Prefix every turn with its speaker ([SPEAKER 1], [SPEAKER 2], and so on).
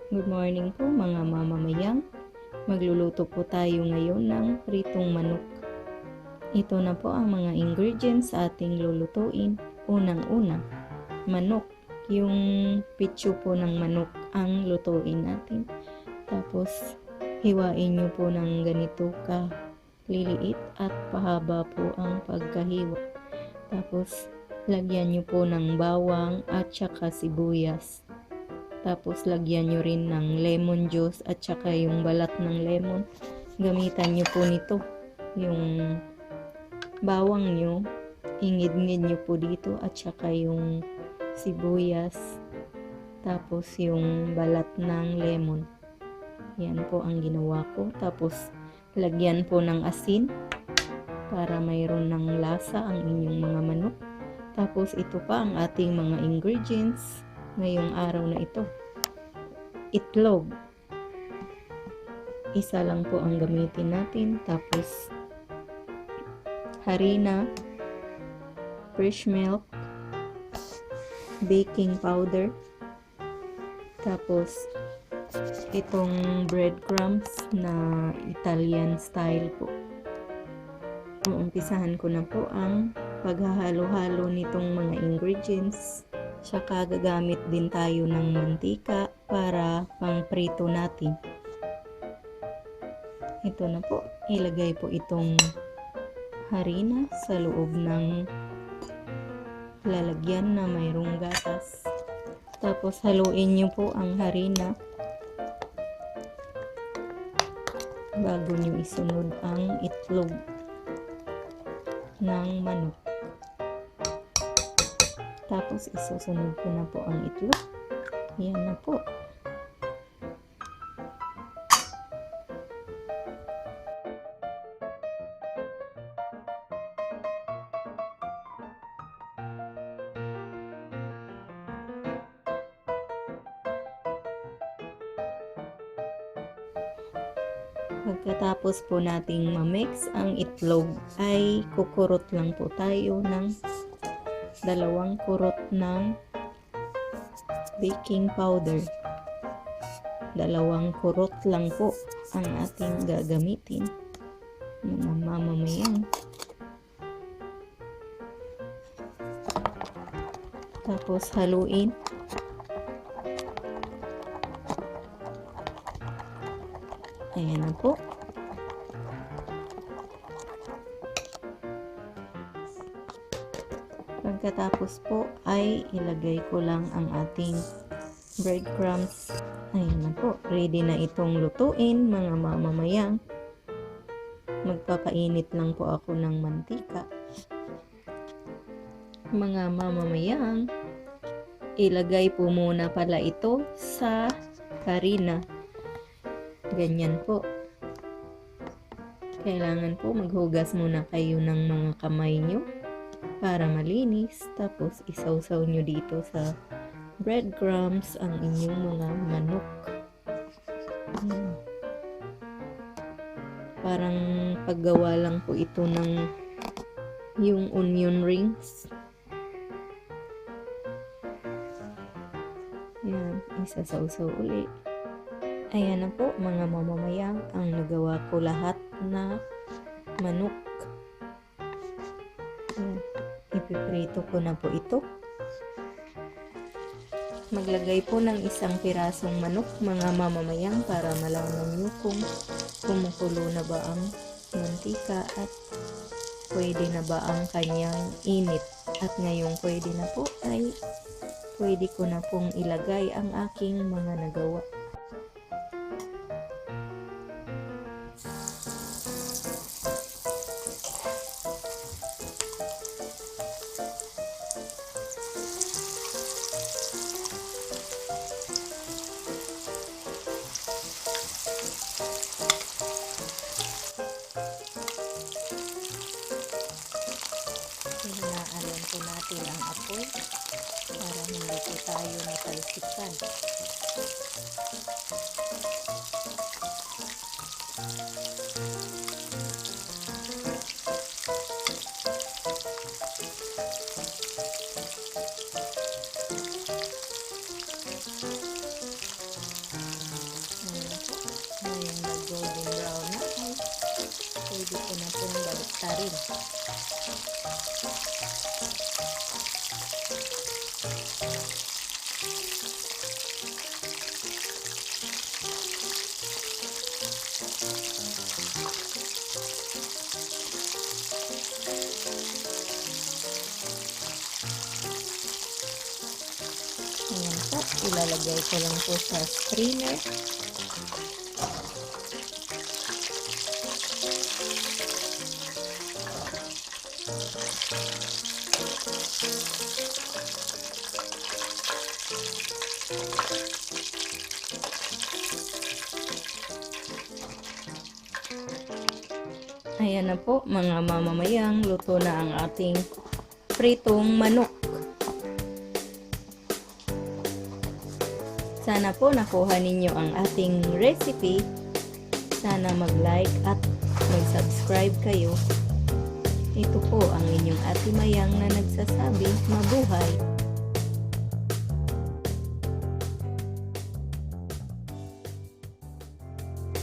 [SPEAKER 1] Good morning po mga mamamayang. Magluluto po tayo ngayon ng pritong manok. Ito na po ang mga ingredients sa ating lulutuin. Unang-una, manok. Yung pitso po ng manok ang lutuin natin. Tapos, hiwain nyo po ng ganito ka liliit at pahaba po ang pagkahiwa. Tapos, lagyan nyo po ng bawang at saka sibuyas. Tapos lagyan nyo rin ng lemon juice at saka yung balat ng lemon. Gamitan nyo po nito. Yung bawang nyo, ingid-ngid nyo po dito at saka yung sibuyas. Tapos yung balat ng lemon. Yan po ang ginawa ko. Tapos lagyan po ng asin para mayroon ng lasa ang inyong mga manok. Tapos ito pa ang ating mga ingredients ngayong araw na ito. Itlog. Isa lang po ang gamitin natin. Tapos harina, fresh milk, baking powder, tapos itong breadcrumbs na Italian style po. Uumpisahan ko na po ang paghahalo-halo nitong mga ingredients. Saka gagamit din tayo ng mantika para pang-prito natin. Ito na po, ilagay po itong harina sa loob ng lalagyan na mayroong gatas. Tapos haluin nyo po ang harina bago nyo isunod ang itlog ng manok. Tapos isusunod ko na po ang itlog. Yan na po. Pagkatapos po nating ma-mix ang itlog ay kukurot lang po tayo ng 2 kurot ng baking powder. 2 kurot lang po ang ating gagamitin mga mamamayan. Tapos haluin. Ayan na po. Pagkatapos po ay ilagay ko lang ang ating breadcrumbs. Ayan na po. Ready na itong lutuin mga mamamayang. Magpapainit lang po ako ng mantika. Mga mamamayang, ilagay po muna pala ito sa harina. Ganyan po. Kailangan po maghugas muna kayo ng mga kamay nyo para malinis. Tapos isawsaw nyo dito sa breadcrumbs ang inyong mga manok. Parang paggawa lang po ito ng yung onion rings. Yan, isasawsaw uli. Ayan na po mga mamamayang ang nagawa ko lahat na manok. Ayan, ipiprito ko na po ito. Maglagay po ng 1 pirasong manok mga mamamayang para malaman nyo kung kumukulo na ba ang mantika at pwede na ba ang kanyang init. At ngayong pwede na po ay pwede ko na pong ilagay ang aking mga nagawa. Hinaan po natin ang apoy para hindi po tayo matalsikan. Ilalagay ko lang po sa strainer. Ayan na po mga mamamayang, luto na ang ating pritong manok. Sana po nakuha ninyo ang ating recipe. Sana mag-like at mag-subscribe kayo. Ito po ang inyong Ate Mayang na nagsasabi, mabuhay!